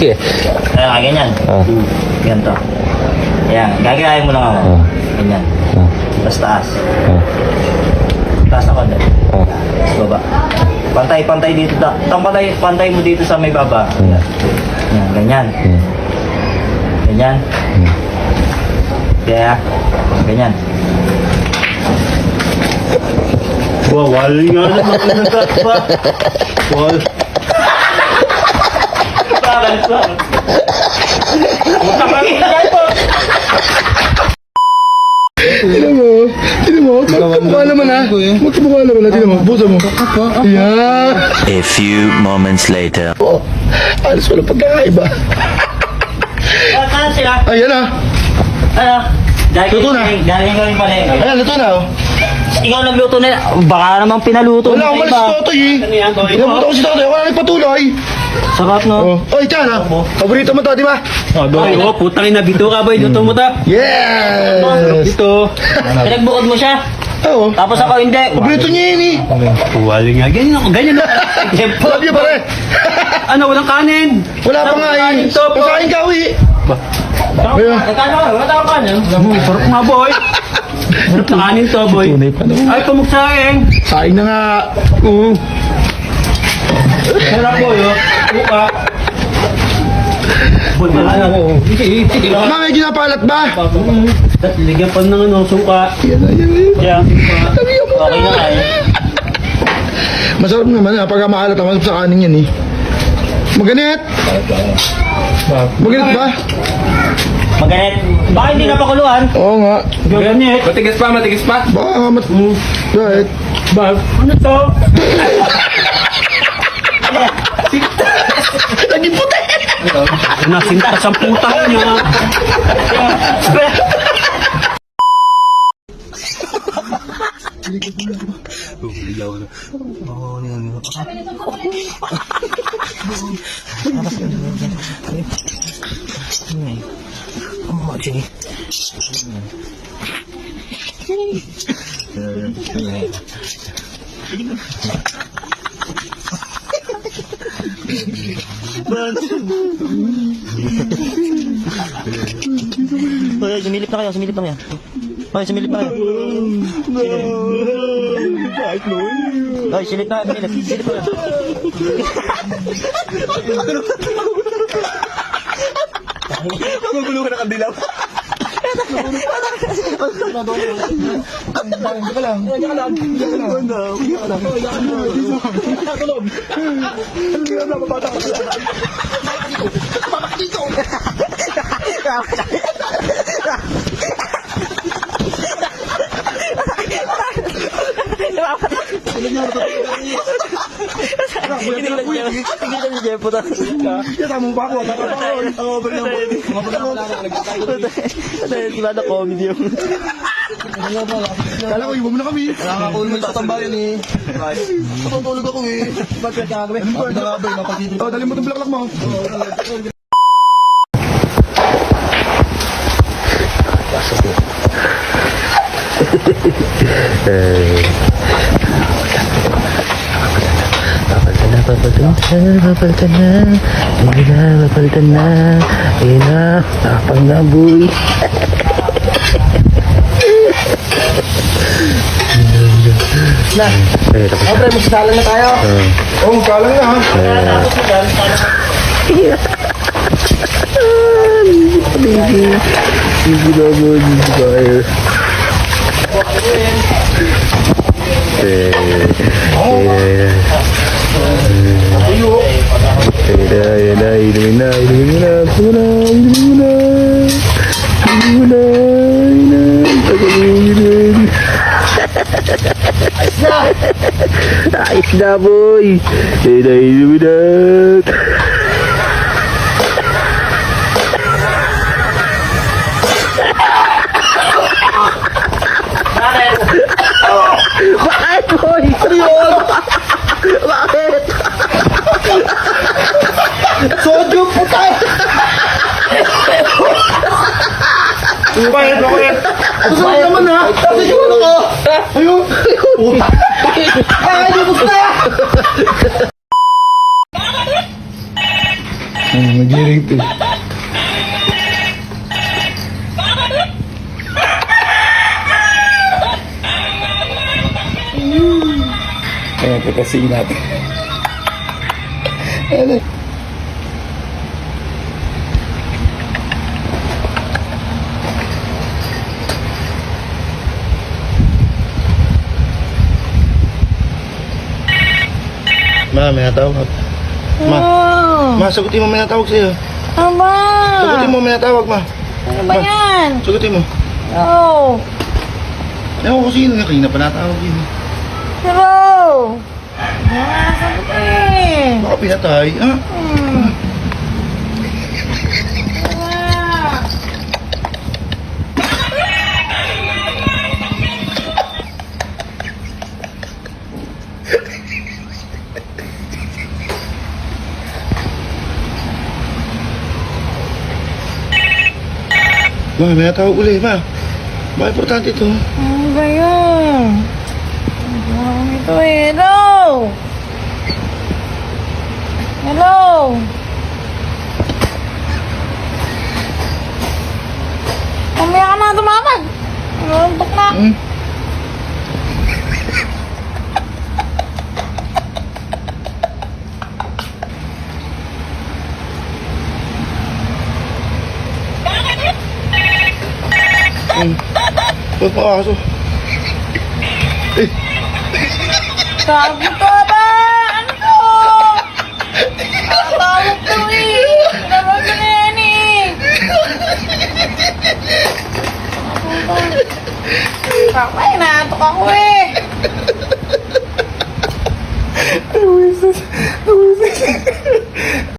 Sige. Ganyan. Ganito. Ayan, gagayahin mo lang ako. Ganyan. Tapos taas. Taas ako din. Tapos baba. Pantay dito. Pantay mo dito sa may baba. Ayan, ganyan. Ganyan. Kaya, ganyan. Wow, wali nga naman ang nagkakpa. Wal. Parang. Tinan mo, magkamukha naman ha. Magkamukha naman ha, tinan mo, busa mo. Yan. A few moments later. Oh, alas wala pagkakaiba. Saan sila? Ayan ha. Ano? Luto na. Galing kami pala. Ayan, luto na oh. Ikaw nagluto na. Baka naman pinaluto Wala akong malis si Totoy eh. Pinabuto ko si Totoy, wala nagpatuloy. Sarap Oh. no? Oy, Chan ha. Paborito mo to, di ba? Ay, oh, putang ina, bito ka boy, luto mo ta. Yes! Bito. Pinagbukod mo siya. Oo. Tapos ako hindi. Paborito niya yun eh. Wali nga, ganyan na. Love you pare. Ano, walang kanin. Wala pa nga eh. Pasahin ka uwi. Ayun. Wala tayong kanin. Sarap nga boy. Sarap na kanin to boy. Ay, pumuksaing. Saing na nga. Sarap boy, oh. Buka. Boy, mahal ako. Ma, medyo napalat ba? Ligyan pa ng ano, suka. Yan na, yan na. Yeah. Sabihan mo Okay na na. kain. Masarap naman ha, pagka maalat ang masarap sa kanin yan eh. Maganit! Maganit ba? Maganet. Baka hindi na pakuluan. Oo nga. Ganit. Matigas pa. Baka nga Right. Ano to? Lagi puti! Nasinta sa putang niya. Hoy, sumilip na kayo. Hoy, sumilip na kayo. Hoy, silip na kayo. Silip na kayo. Magulo ka na kandilaw. Kasama mo pa ako. Diba na comedy yung... Kala ko, iwan mo na kami. Nakakakulong sa tambayan eh. Patutulog ako eh. Ba't ka kagawin? Oh, dali mo itong bulaklak mo. Papalitan na. Ayun na, tapang na boy. Pre, magsasalan na tayo. Oo, magsalan na ha. Hindi na mo, hindi tayo. Inumin na. Ayos na boy. Inumin na. Bakit boy? Bakit? Sojo, puta! Bakit? Masarap naman ha! Tapos yung ano ko! Ayun! Ay, di mo na! Magiring to. Ayan, patasin natin. Ma, may natawag. Ma, sagutin mo may natawag sa'yo. Ama! Sagutin mo may natawag, ma. Ano ba yan? Sagutin mo. Oh! Ewan ko sino nga, kanina pa natawag yun. Hello! Nakasagot eh! Baka pinatay, ha? Ama! Ma, may natawag uli, ma. Baka importante ito. Ano ba yun? Ano ito eh? Hello! Hello! Mamaya ka na tumawag! Naluntok na! Ba't pa aso? Sabi ka ba? Ano to? Tatawag to eh! Tawag ko na yan eh! Kakay, natok ako eh!